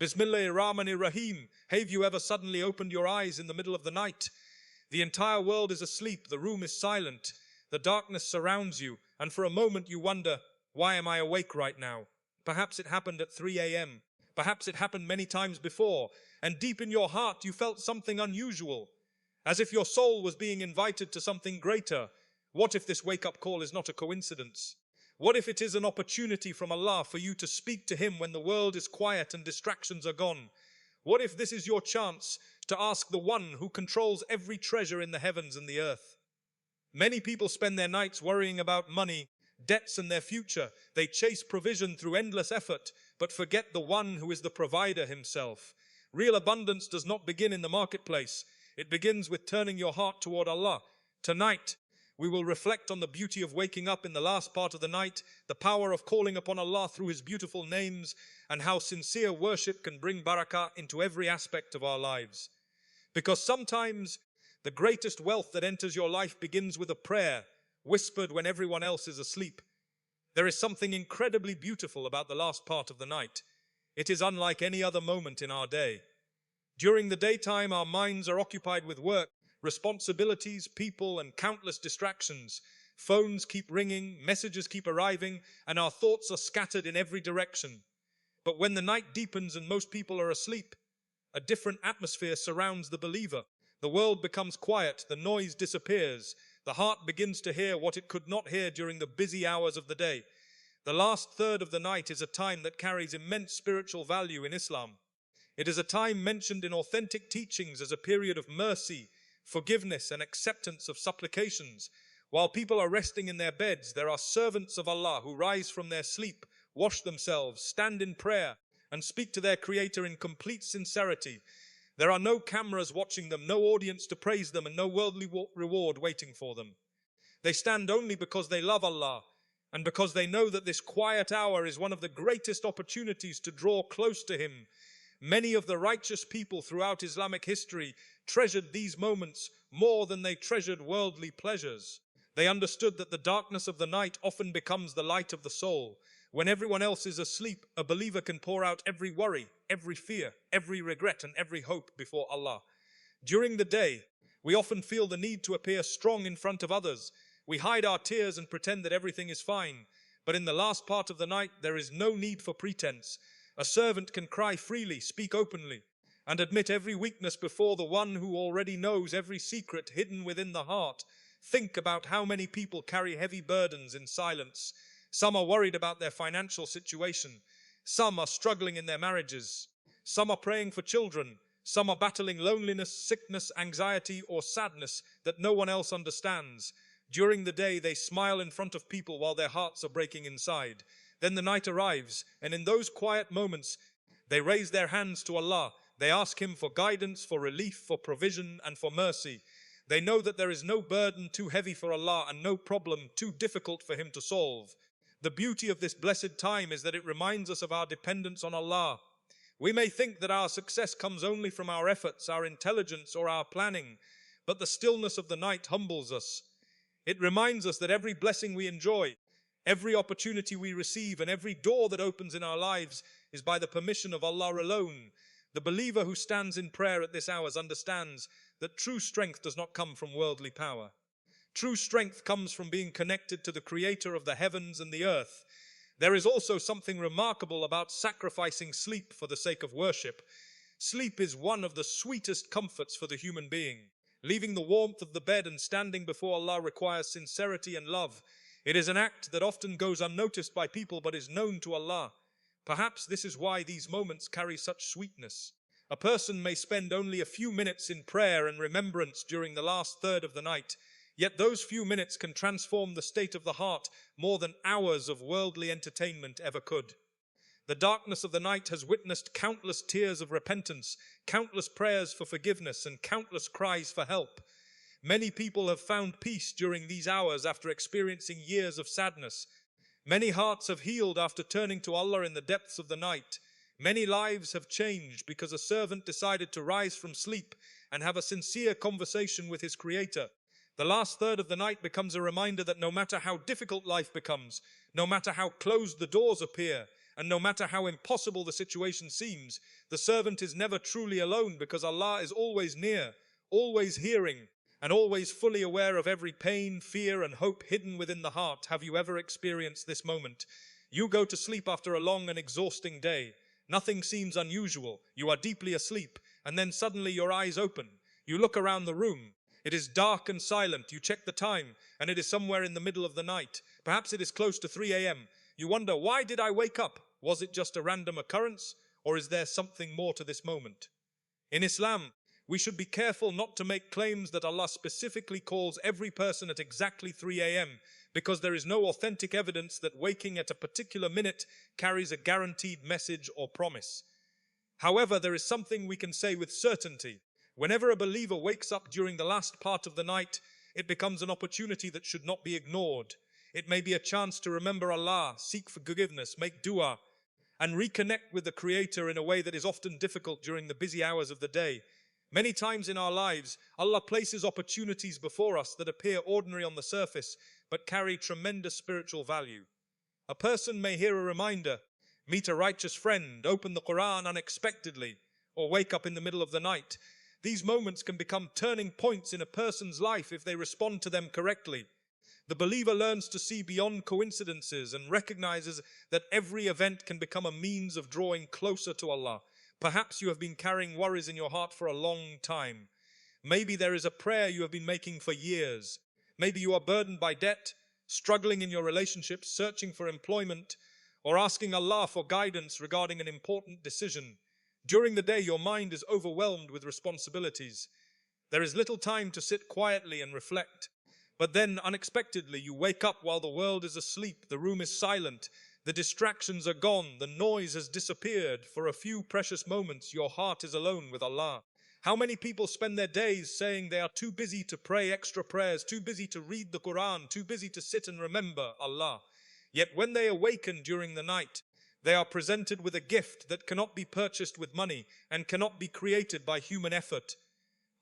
Bismillahir-Rahmanir-Rahim. Have you ever suddenly opened your eyes in the middle of the night? The entire world is asleep, the room is silent, the darkness surrounds you, and for a moment you wonder, why am I awake right now? Perhaps it happened at 3 a.m. Perhaps it happened many times before, and deep in your heart you felt something unusual, as if your soul was being invited to something greater. What if this wake-up call is not a coincidence? What if it is an opportunity from Allah for you to speak to Him when the world is quiet and distractions are gone? What if this is your chance to ask the one who controls every treasure in the heavens and the earth? Many people spend their nights worrying about money, debts and their future. They chase provision through endless effort, but forget the one who is the provider Himself. Real abundance does not begin in the marketplace. It begins with turning your heart toward Allah. Tonight, we will reflect on the beauty of waking up in the last part of the night, the power of calling upon Allah through His beautiful names, and how sincere worship can bring barakah into every aspect of our lives. Because sometimes the greatest wealth that enters your life begins with a prayer, whispered when everyone else is asleep. There is something incredibly beautiful about the last part of the night. It is unlike any other moment in our day. During the daytime, our minds are occupied with work, responsibilities, people, and countless distractions. Phones keep ringing, messages keep arriving, and our thoughts are scattered in every direction. But when the night deepens and most people are asleep, a different atmosphere surrounds the believer. The world becomes quiet, the noise disappears, the heart begins to hear what it could not hear during the busy hours of the day. The last third of the night is a time that carries immense spiritual value in Islam. It is a time mentioned in authentic teachings as a period of mercy, forgiveness and acceptance of supplications. While people are resting in their beds, there are servants of Allah who rise from their sleep, wash themselves, stand in prayer, and speak to their Creator in complete sincerity. There are no cameras watching them, no audience to praise them, and no worldly reward waiting for them. They stand only because they love Allah, and because they know that this quiet hour is one of the greatest opportunities to draw close to Him. Many of the righteous people throughout Islamic history treasured these moments more than they treasured worldly pleasures. They understood that the darkness of the night often becomes the light of the soul. When everyone else is asleep, a believer can pour out every worry, every fear, every regret, and every hope before Allah. During the day, we often feel the need to appear strong in front of others. We hide our tears and pretend that everything is fine. But in the last part of the night, there is no need for pretense. A servant can cry freely, speak openly, and admit every weakness before the one who already knows every secret hidden within the heart. Think about how many people carry heavy burdens in silence. Some are worried about their financial situation. Some are struggling in their marriages. Some are praying for children. Some are battling loneliness, sickness, anxiety, or sadness that no one else understands. During the day, they smile in front of people while their hearts are breaking inside. Then the night arrives, and in those quiet moments, they raise their hands to Allah. They ask Him for guidance, for relief, for provision, and for mercy. They know that there is no burden too heavy for Allah and no problem too difficult for Him to solve. The beauty of this blessed time is that it reminds us of our dependence on Allah. We may think that our success comes only from our efforts, our intelligence, or our planning, but the stillness of the night humbles us. It reminds us that every blessing we enjoy, every opportunity we receive, and every door that opens in our lives is by the permission of Allah alone. The believer who stands in prayer at this hour understands that true strength does not come from worldly power. True strength comes from being connected to the Creator of the heavens and the earth. There is also something remarkable about sacrificing sleep for the sake of worship. Sleep is one of the sweetest comforts for the human being. Leaving the warmth of the bed and standing before Allah requires sincerity and love. It is an act that often goes unnoticed by people but is known to Allah. Perhaps this is why these moments carry such sweetness. A person may spend only a few minutes in prayer and remembrance during the last third of the night, yet those few minutes can transform the state of the heart more than hours of worldly entertainment ever could. The darkness of the night has witnessed countless tears of repentance, countless prayers for forgiveness, and countless cries for help. Many people have found peace during these hours after experiencing years of sadness. Many hearts have healed after turning to Allah in the depths of the night. Many lives have changed because a servant decided to rise from sleep and have a sincere conversation with his Creator. The last third of the night becomes a reminder that no matter how difficult life becomes, no matter how closed the doors appear, And no matter how impossible the situation seems, the servant is never truly alone because Allah is always near, always hearing, and always fully aware of every pain, fear, and hope hidden within the heart. Have you ever experienced this moment? You go to sleep after a long and exhausting day. Nothing seems unusual. You are deeply asleep, and then suddenly your eyes open. You look around the room. It is dark and silent. You check the time, and it is somewhere in the middle of the night. Perhaps it is close to 3 a.m. You wonder, why did I wake up? Was it just a random occurrence, or is there something more to this moment? In Islam, we should be careful not to make claims that Allah specifically calls every person at exactly 3 a.m. because there is no authentic evidence that waking at a particular minute carries a guaranteed message or promise. However, there is something we can say with certainty. Whenever a believer wakes up during the last part of the night, it becomes an opportunity that should not be ignored. It may be a chance to remember Allah, seek forgiveness, make dua, and reconnect with the Creator in a way that is often difficult during the busy hours of the day. Many times in our lives, Allah places opportunities before us that appear ordinary on the surface, but carry tremendous spiritual value. A person may hear a reminder, meet a righteous friend, open the Quran unexpectedly, or wake up in the middle of the night. These moments can become turning points in a person's life if they respond to them correctly. The believer learns to see beyond coincidences and recognizes that every event can become a means of drawing closer to Allah. Perhaps you have been carrying worries in your heart for a long time. Maybe there is a prayer you have been making for years. Maybe you are burdened by debt, struggling in your relationships, searching for employment, or asking Allah for guidance regarding an important decision. During the day, your mind is overwhelmed with responsibilities. There is little time to sit quietly and reflect. But then, unexpectedly, you wake up while the world is asleep, the room is silent, the distractions are gone, the noise has disappeared. For a few precious moments, your heart is alone with Allah. How many people spend their days saying they are too busy to pray extra prayers, too busy to read the Quran, too busy to sit and remember Allah. Yet when they awaken during the night, they are presented with a gift that cannot be purchased with money and cannot be created by human effort.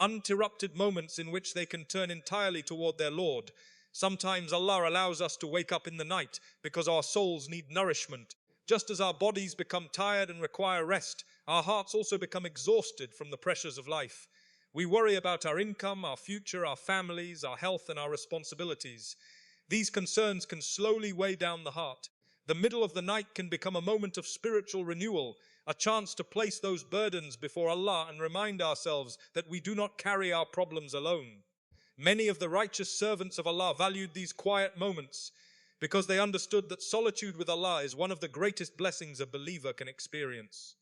Uninterrupted moments in which they can turn entirely toward their Lord. Sometimes Allah allows us to wake up in the night because our souls need nourishment. Just as our bodies become tired and require rest, our hearts also become exhausted from the pressures of life. We worry about our income, our future, our families, our health, and our responsibilities. These concerns can slowly weigh down the heart. The middle of the night can become a moment of spiritual renewal, a chance to place those burdens before Allah and remind ourselves that we do not carry our problems alone. Many of the righteous servants of Allah valued these quiet moments because they understood that solitude with Allah is one of the greatest blessings a believer can experience.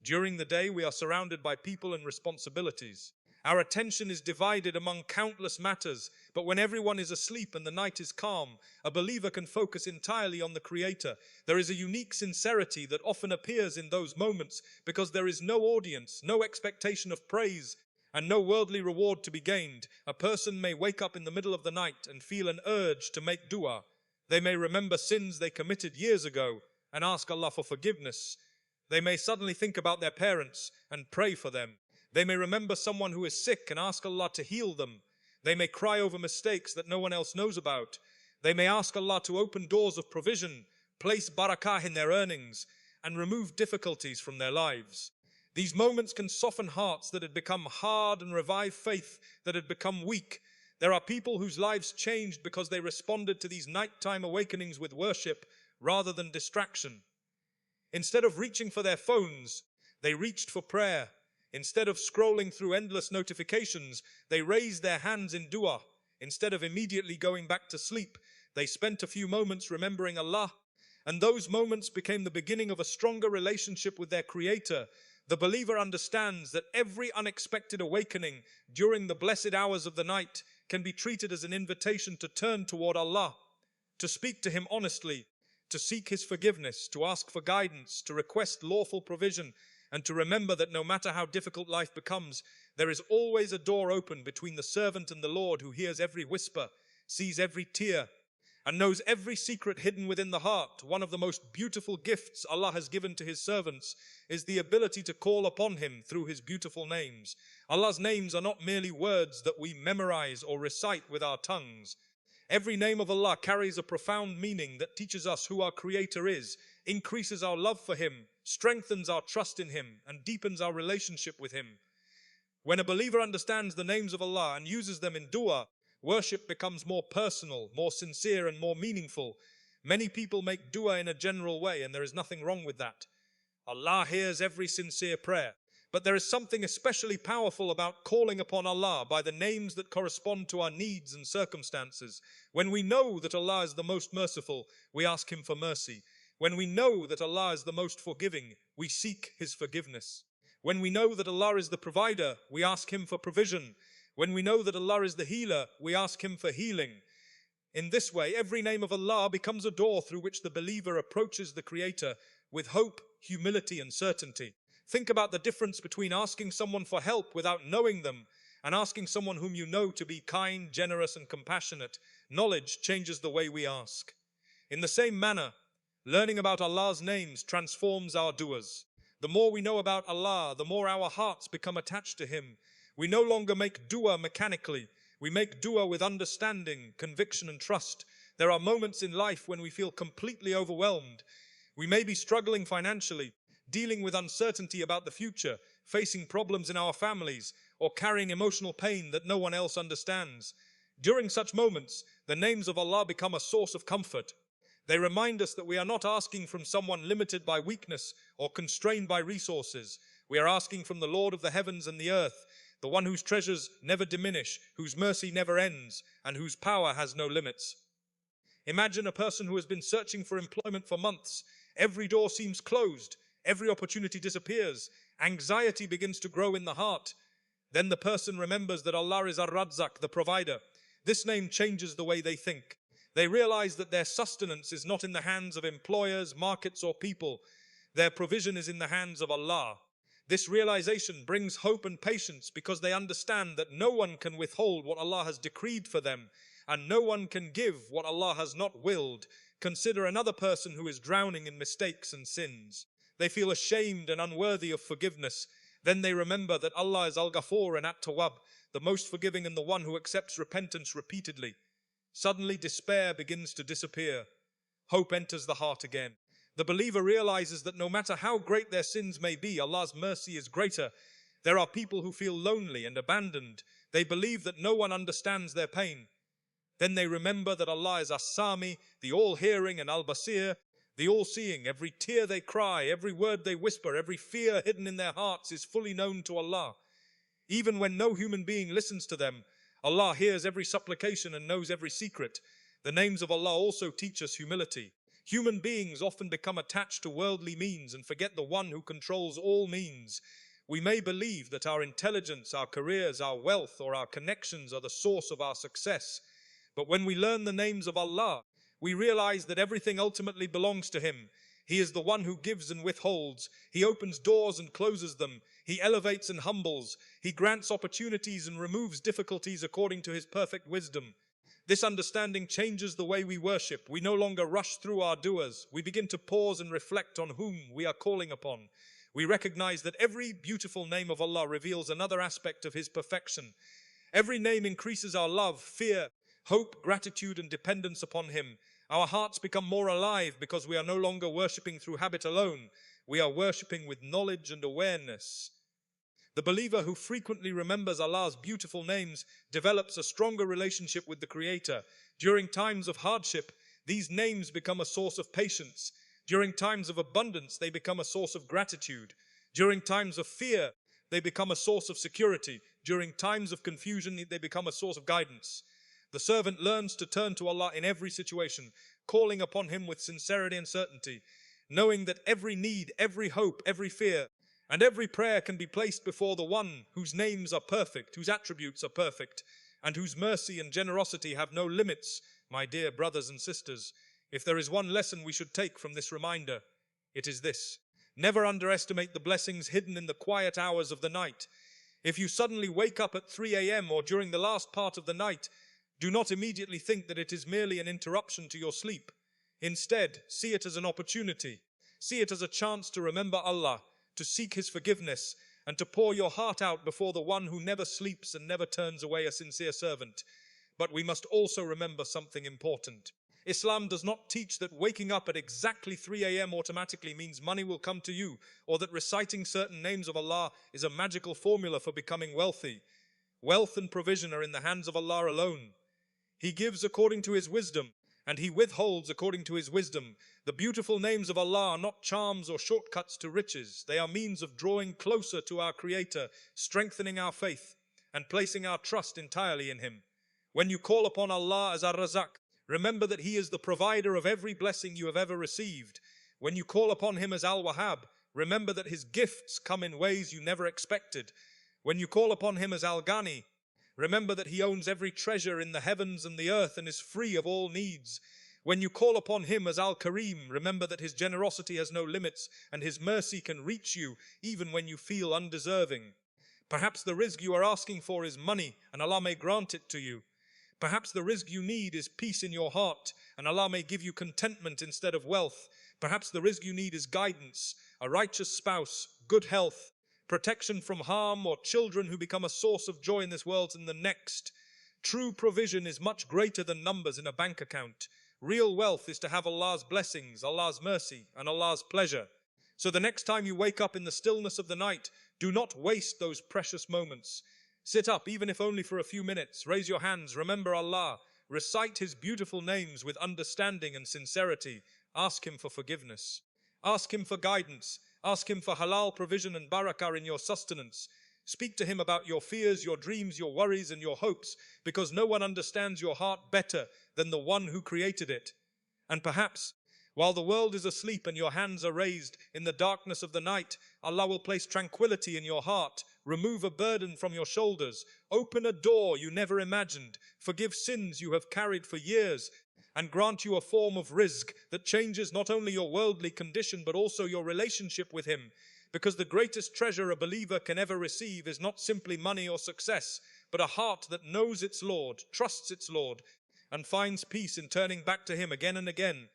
During the day, we are surrounded by people and responsibilities. Our attention is divided among countless matters, but when everyone is asleep and the night is calm, a believer can focus entirely on the Creator. There is a unique sincerity that often appears in those moments because there is no audience, no expectation of praise, and no worldly reward to be gained. A person may wake up in the middle of the night and feel an urge to make dua. They may remember sins they committed years ago and ask Allah for forgiveness. They may suddenly think about their parents and pray for them. They may remember someone who is sick and ask Allah to heal them. They may cry over mistakes that no one else knows about. They may ask Allah to open doors of provision, place barakah in their earnings, and remove difficulties from their lives. These moments can soften hearts that had become hard and revive faith that had become weak. There are people whose lives changed because they responded to these nighttime awakenings with worship rather than distraction. Instead of reaching for their phones, they reached for prayer. Instead of scrolling through endless notifications, they raised their hands in dua. Instead of immediately going back to sleep, they spent a few moments remembering Allah, and those moments became the beginning of a stronger relationship with their Creator. The believer understands that every unexpected awakening during the blessed hours of the night can be treated as an invitation to turn toward Allah, to speak to Him honestly, to seek His forgiveness, to ask for guidance, to request lawful provision, and to remember that no matter how difficult life becomes, there is always a door open between the servant and the Lord, who hears every whisper, sees every tear, and knows every secret hidden within the heart. One of the most beautiful gifts Allah has given to His servants is the ability to call upon Him through His beautiful names. Allah's names are not merely words that we memorize or recite with our tongues. Every name of Allah carries a profound meaning that teaches us who our Creator is increases our love for Him, strengthens our trust in Him, and deepens our relationship with Him. When a believer understands the names of Allah and uses them in dua, worship becomes more personal, more sincere, and more meaningful. Many people make dua in a general way, and there is nothing wrong with that. Allah hears every sincere prayer. But there is something especially powerful about calling upon Allah by the names that correspond to our needs and circumstances. When we know that Allah is the most merciful, we ask Him for mercy. When we know that Allah is the most forgiving, we seek His forgiveness. When we know that Allah is the provider, we ask Him for provision. When we know that Allah is the healer, we ask Him for healing. In this way, every name of Allah becomes a door through which the believer approaches the Creator with hope, humility, and certainty. Think about the difference between asking someone for help without knowing them and asking someone whom you know to be kind, generous, and compassionate. Knowledge changes the way we ask. In the same manner, learning about Allah's names transforms our du'as. The more we know about Allah, the more our hearts become attached to Him. We no longer make dua mechanically. We make dua with understanding, conviction, and trust. There are moments in life when we feel completely overwhelmed. We may be struggling financially, dealing with uncertainty about the future, facing problems in our families, or carrying emotional pain that no one else understands. During such moments, the names of Allah become a source of comfort. They remind us that we are not asking from someone limited by weakness or constrained by resources. We are asking from the Lord of the heavens and the earth, the one whose treasures never diminish, whose mercy never ends, and whose power has no limits. Imagine a person who has been searching for employment for months. Every door seems closed. Every opportunity disappears. Anxiety begins to grow in the heart. Then the person remembers that Allah is Ar-Razzaq, the provider. This name changes the way they think. They realize that their sustenance is not in the hands of employers, markets, or people. Their provision is in the hands of Allah. This realization brings hope and patience because they understand that no one can withhold what Allah has decreed for them, and no one can give what Allah has not willed. Consider another person who is drowning in mistakes and sins. They feel ashamed and unworthy of forgiveness. Then they remember that Allah is Al-Ghafur and At-Tawwab, the most forgiving and the one who accepts repentance repeatedly. Suddenly despair begins to disappear. Hope enters the heart again. The believer realizes that no matter how great their sins may be, Allah's mercy is greater. There are people who feel lonely and abandoned. They believe that no one understands their pain. Then they remember that Allah is As-Sami, the all-hearing, and Al-Basir, the all-seeing. Every tear they cry, every word they whisper, every fear hidden in their hearts is fully known to Allah. Even when no human being listens to them, Allah hears every supplication and knows every secret. The names of Allah also teach us humility. Human beings often become attached to worldly means and forget the one who controls all means. We may believe that our intelligence, our careers, our wealth, or our connections are the source of our success. But when we learn the names of Allah, we realize that everything ultimately belongs to Him. He is the one who gives and withholds. He opens doors and closes them. He elevates and humbles. He grants opportunities and removes difficulties according to His perfect wisdom. This understanding changes the way we worship. We no longer rush through our du'as. We begin to pause and reflect on whom we are calling upon. We recognize that every beautiful name of Allah reveals another aspect of His perfection. Every name increases our love, fear, hope, gratitude, and dependence upon Him. Our hearts become more alive because we are no longer worshipping through habit alone. We are worshipping with knowledge and awareness. The believer who frequently remembers Allah's beautiful names develops a stronger relationship with the Creator. During times of hardship, these names become a source of patience. During times of abundance, they become a source of gratitude. During times of fear, they become a source of security. During times of confusion, they become a source of guidance. The servant learns to turn to Allah in every situation, calling upon Him with sincerity and certainty, knowing that every need, every hope, every fear, and every prayer can be placed before the one whose names are perfect, whose attributes are perfect, and whose mercy and generosity have no limits. My dear brothers and sisters, if there is one lesson we should take from this reminder, it is this: never underestimate the blessings hidden in the quiet hours of the night. If you suddenly wake up at 3 a.m. or during the last part of the night, do not immediately think that it is merely an interruption to your sleep. Instead, see it as an opportunity. See it as a chance to remember Allah, to seek His forgiveness, and to pour your heart out before the one who never sleeps and never turns away a sincere servant. But we must also remember something important. Islam does not teach that waking up at exactly 3 a.m. automatically means money will come to you, or that reciting certain names of Allah is a magical formula for becoming wealthy. Wealth and provision are in the hands of Allah alone. He gives according to His wisdom, and He withholds according to His wisdom. The beautiful names of Allah are not charms or shortcuts to riches. They are means of drawing closer to our Creator, strengthening our faith, and placing our trust entirely in Him. When you call upon Allah as Ar-Razzaq, remember that He is the provider of every blessing you have ever received. When you call upon Him as Al-Wahhab, remember that His gifts come in ways you never expected. When you call upon Him as Al-Ghaniyy, remember that He owns every treasure in the heavens and the earth and is free of all needs. When you call upon Him as Al-Kareem, remember that His generosity has no limits and His mercy can reach you even when you feel undeserving. Perhaps the rizq you are asking for is money, and Allah may grant it to you. Perhaps the rizq you need is peace in your heart, and Allah may give you contentment instead of wealth. Perhaps the rizq you need is guidance, a righteous spouse, good health, protection from harm, or children who become a source of joy in this world and the next. True provision is much greater than numbers in a bank account. Real wealth is to have Allah's blessings, Allah's mercy, and Allah's pleasure. So the next time you wake up in the stillness of the night, do not waste those precious moments. Sit up, even if only for a few minutes. Raise your hands, remember Allah. Recite His beautiful names with understanding and sincerity. Ask Him for forgiveness. Ask Him for guidance. Ask Him for halal provision and barakah in your sustenance. Speak to Him about your fears, your dreams, your worries, and your hopes, because no one understands your heart better than the one who created it. And perhaps, while the world is asleep and your hands are raised in the darkness of the night, Allah will place tranquility in your heart, remove a burden from your shoulders, open a door you never imagined, forgive sins you have carried for years, and grant you a form of rizq that changes not only your worldly condition but also your relationship with Him. Because the greatest treasure a believer can ever receive is not simply money or success, but a heart that knows its Lord, trusts its Lord, and finds peace in turning back to Him again and again.